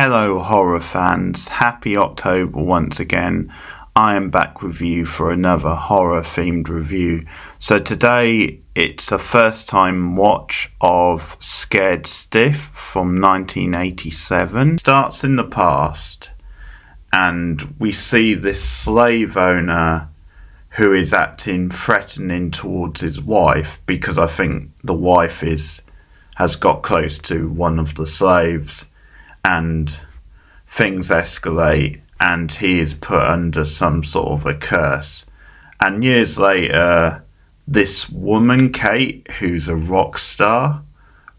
Hello horror fans, happy October once again. I am back with you for another horror themed review. So today it's a first time watch of Scared Stiff from 1987. It starts in the past and we see this slave owner who is acting threatening towards his wife because I think the wife has got close to one of the slaves. And things escalate and he is put under some sort of a curse. And years later, this woman, Kate, who's a rock star,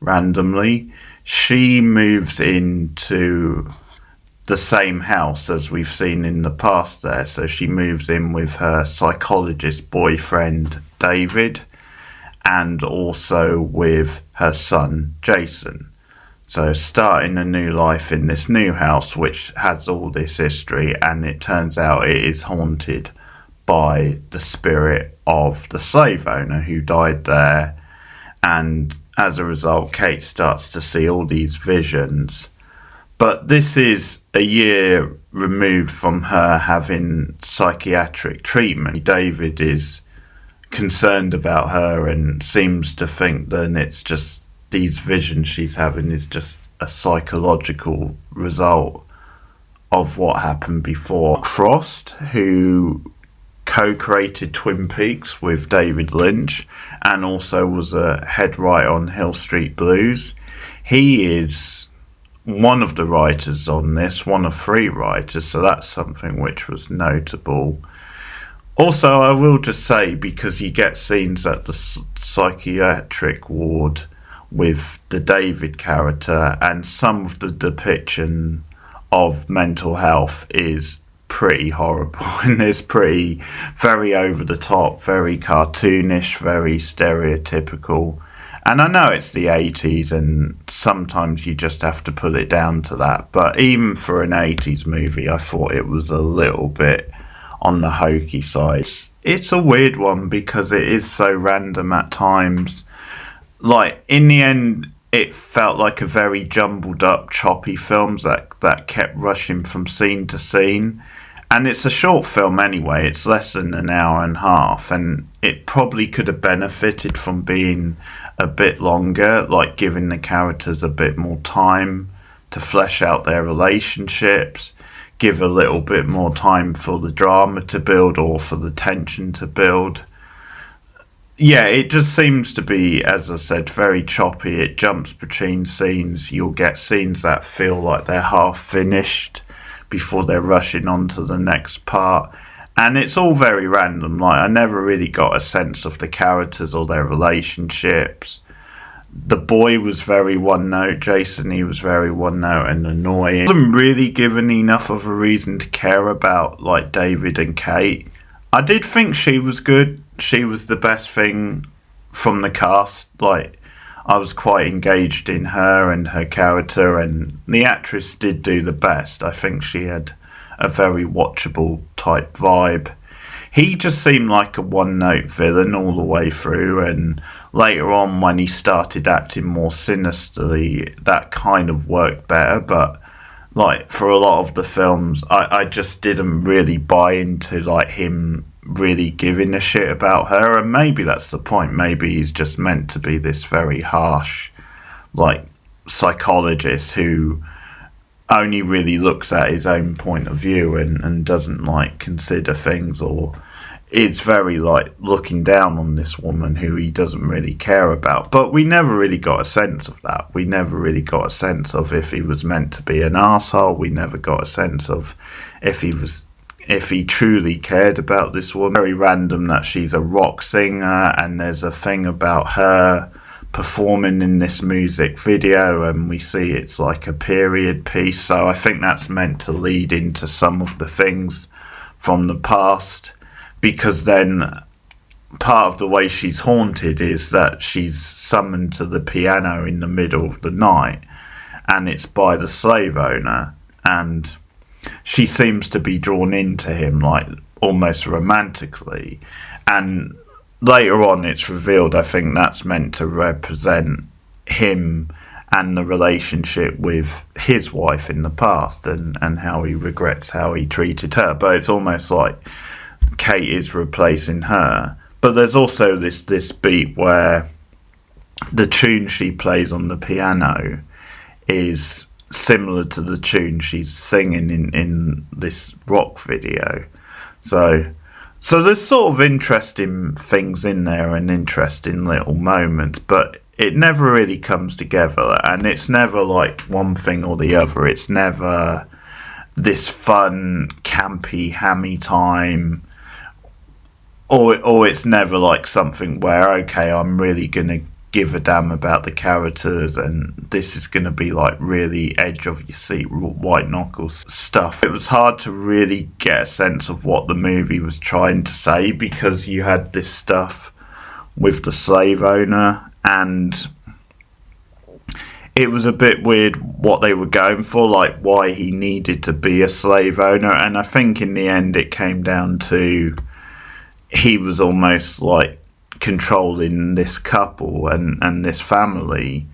randomly, she moves into the same house as we've seen in the past there. So she moves in with her psychologist boyfriend, David, and also with her son, Jason. So starting a new life in this new house, which has all this history, and it turns out it is haunted by the spirit of the slave owner who died there. And as a result, Kate starts to see all these visions. But this is a year removed from her having psychiatric treatment. David is concerned about her and seems to think that it's just these visions she's having is just a psychological result of what happened before. Frost, who co-created Twin Peaks with David Lynch and also was a head writer on Hill Street Blues, he is one of the writers on this, one of three writers, so that's something which was notable. Also, I will just say, because you get scenes at the psychiatric ward with the David character, and some of the depiction of mental health is pretty horrible and it's very over the top, very cartoonish, very stereotypical. And I know it's the 80s and sometimes you just have to put it down to that, but even for an 80s movie I thought it was a little bit on the hokey side. It's a weird one because it is so random at times. Like, in the end, it felt like a very jumbled up, choppy film that kept rushing from scene to scene. And it's a short film anyway, it's less than an hour and a half, and it probably could have benefited from being a bit longer, like giving the characters a bit more time to flesh out their relationships, give a little bit more time for the drama to build or for the tension to build. Yeah, it just seems to be, as I said, very choppy. It jumps between scenes. You'll get scenes that feel like they're half finished before they're rushing on to the next part. And it's all very random. Like, I never really got a sense of the characters or their relationships. The boy was very one note. Jason, he was very one note and annoying. I wasn't really given enough of a reason to care about, like, David and Kate. I did think she was good. She was the best thing from the cast. Like, I was quite engaged in her and her character, and the actress did do the best. I think she had a very watchable type vibe. He just seemed like a one-note villain all the way through, and later on when he started acting more sinisterly, that kind of worked better. But like, for a lot of the films, I just didn't really buy into, like, him really giving a shit about her. And maybe that's the point. Maybe he's just meant to be this very harsh, like, psychologist who only really looks at his own point of view and doesn't, like, consider things, or is very, like, looking down on this woman who he doesn't really care about. But we never really got a sense of that. We never really got a sense of if he was meant to be an arsehole. We never got a sense of if he truly cared about this woman. Very random that she's a rock singer, and there's a thing about her performing in this music video, and we see it's like a period piece. So I think that's meant to lead into some of the things from the past, because then part of the way she's haunted is that she's summoned to the piano in the middle of the night, and it's by the slave owner, and she seems to be drawn into him, like, almost romantically. And later on it's revealed, I think that's meant to represent him and the relationship with his wife in the past, and how he regrets how he treated her. But it's almost like Kate is replacing her. But there's also this beat where the tune she plays on the piano is similar to the tune she's singing in this rock video. So there's sort of interesting things in there and interesting little moments, but it never really comes together, and it's never like one thing or the other. It's never this fun, campy, hammy time, or it's never like something where, okay, I'm really going to give a damn about the characters and this is going to be like really edge of your seat white knuckles stuff. It was hard to really get a sense of what the movie was trying to say, because you had this stuff with the slave owner, and it was a bit weird what they were going for, like why he needed to be a slave owner. And I think in the end it came down to he was almost like controlling this couple and this family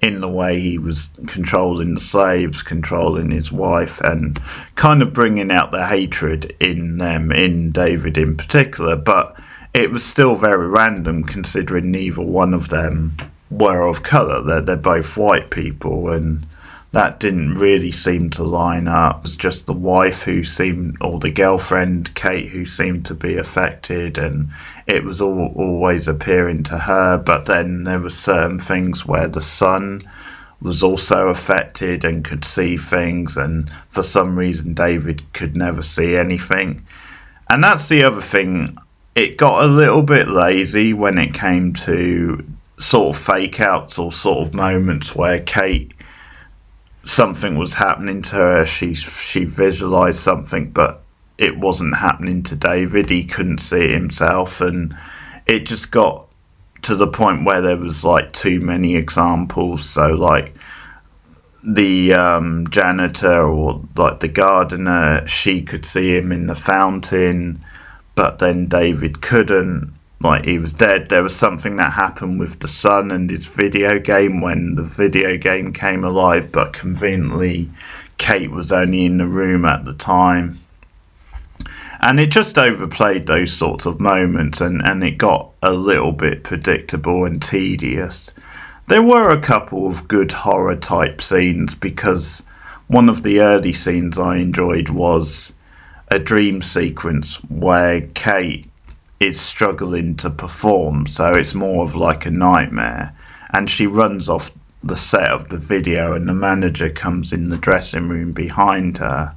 in the way he was controlling the slaves, controlling his wife, and kind of bringing out the hatred in them, in David in particular. But it was still very random, considering neither one of them were of colour. They're both white people, and that didn't really seem to line up. It was just the wife who seemed, or the girlfriend, Kate, who seemed to be affected, and it was always appearing to her. But then there were certain things where the son was also affected and could see things, and for some reason David could never see anything. And that's the other thing. It got a little bit lazy when it came to sort of fake outs or sort of moments where Kate, something was happening to her, she visualized something, but it wasn't happening to David. He couldn't see it himself, and it just got to the point where there was like too many examples. So like the janitor, or like the gardener, she could see him in the fountain, but then David couldn't. Like, he was dead. There was something that happened with the son and his video game when the video game came alive, but conveniently Kate was only in the room at the time. And it just overplayed those sorts of moments, and it got a little bit predictable and tedious. There were a couple of good horror type scenes, because one of the early scenes I enjoyed was a dream sequence where Kate is struggling to perform, so it's more of like a nightmare, and she runs off the set of the video, and the manager comes in the dressing room behind her,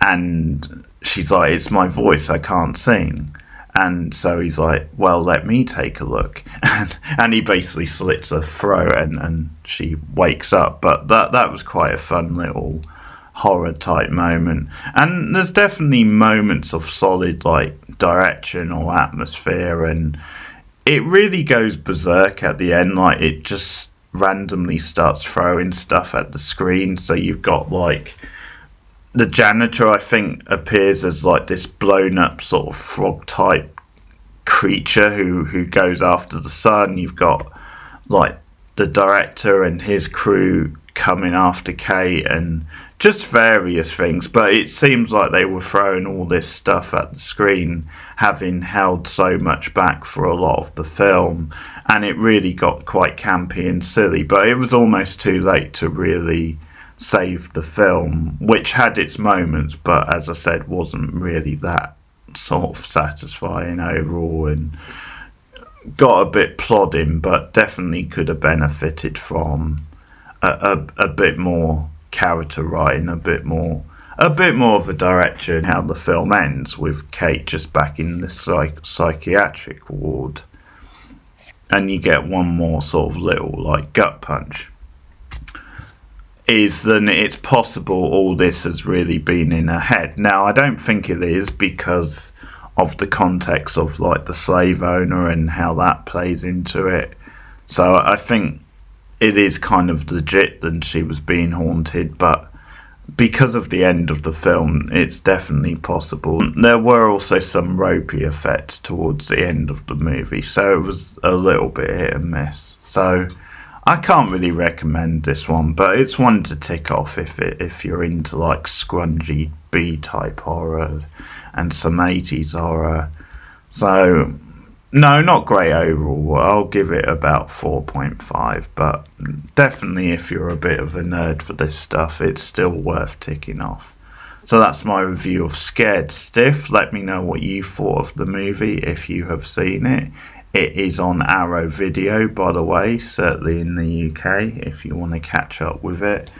and she's like, "It's my voice, I can't sing." And so he's like, "Well, let me take a look." And he basically slits her throat, and she wakes up. But that was quite a fun little horror type moment. And there's definitely moments of solid like direction or atmosphere, and it really goes berserk at the end. Like, it just randomly starts throwing stuff at the screen. So you've got like the janitor, I think, appears as like this blown up sort of frog type creature who goes after the son. You've got like the director and his crew coming after Kate, and just various things. But it seems like they were throwing all this stuff at the screen, having held so much back for a lot of the film, and it really got quite campy and silly. But it was almost too late to really save the film, which had its moments, but as I said, wasn't really that sort of satisfying overall, and got a bit plodding, but definitely could have benefited from a bit more character writing, a bit more of a direction. How the film ends with Kate just back in the psychiatric ward, and you get one more sort of little like gut punch, is then it's possible all this has really been in her head. Now, I don't think it is, because of the context of like the slave owner and how that plays into it. So I think it is kind of legit that she was being haunted, but because of the end of the film, it's definitely possible. There were also some ropey effects towards the end of the movie, so it was a little bit hit and miss. So I can't really recommend this one, but it's one to tick off if you're into like scrungy B-type horror and some 80s horror. So, no, not great overall. I'll give it about 4.5, but definitely if you're a bit of a nerd for this stuff, it's still worth ticking off. So that's my review of Scared Stiff. Let me know what you thought of the movie if you have seen it. It is on Arrow Video, by the way, certainly in the UK, if you want to catch up with it.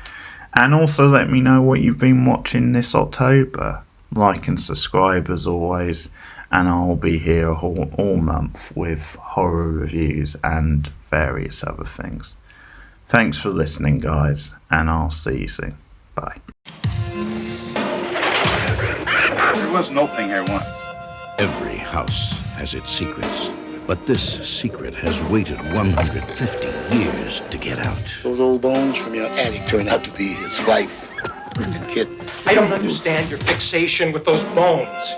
And also let me know what you've been watching this October. Like and subscribe as always, and I'll be here all month with horror reviews and various other things. Thanks for listening, guys, and I'll see you soon. Bye. There was an opening here once. Every house has its secrets, but this secret has waited 150 years to get out. Those old bones from your attic turned out to be his wife and kid. I don't understand your fixation with those bones.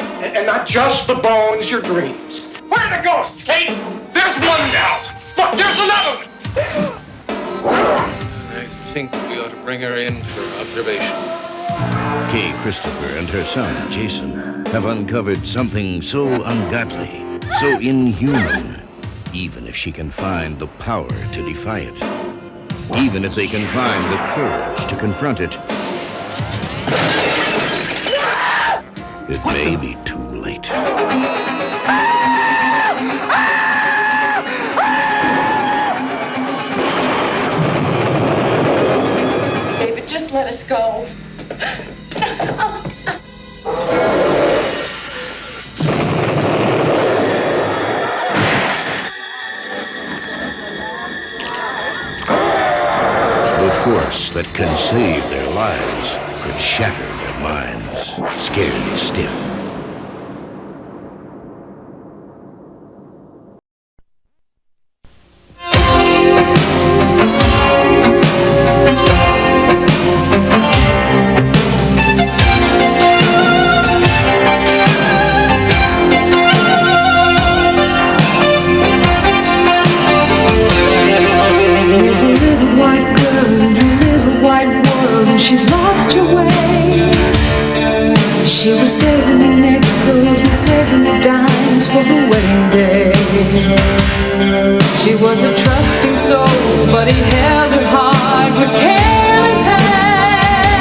And not just the bones, your dreams. Where are the ghosts, Kate? There's one now. Look, there's another one. I think we ought to bring her in for observation. Kay Christopher and her son, Jason, have uncovered something so ungodly, so inhuman, even if she can find the power to defy it. Even if they can find the courage to confront it. It may be too late. David, just let us go. The force that can save their lives could shatter their minds, scared stiff. There's a little white girl in her little white world, and she's lost her way. She was saving the nickels and saving the dimes for her wedding day. She was a trusting soul, but he held her hard with careless hands.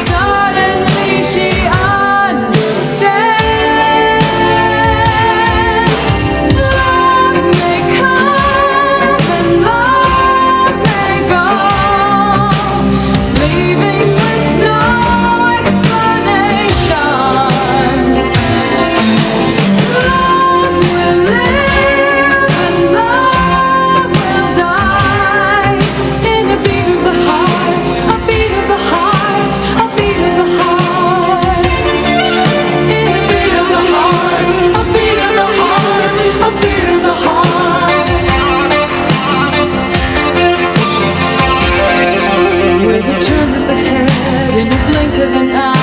Suddenly she understands. Love may come and love may go, leaving with no explanation. Love will live and love will die in a beat of the heart, a beat of the heart, a beat of the heart. In a beat of the heart, a beat of the heart, a beat of the heart. With a turn of the head in a blink of an eye.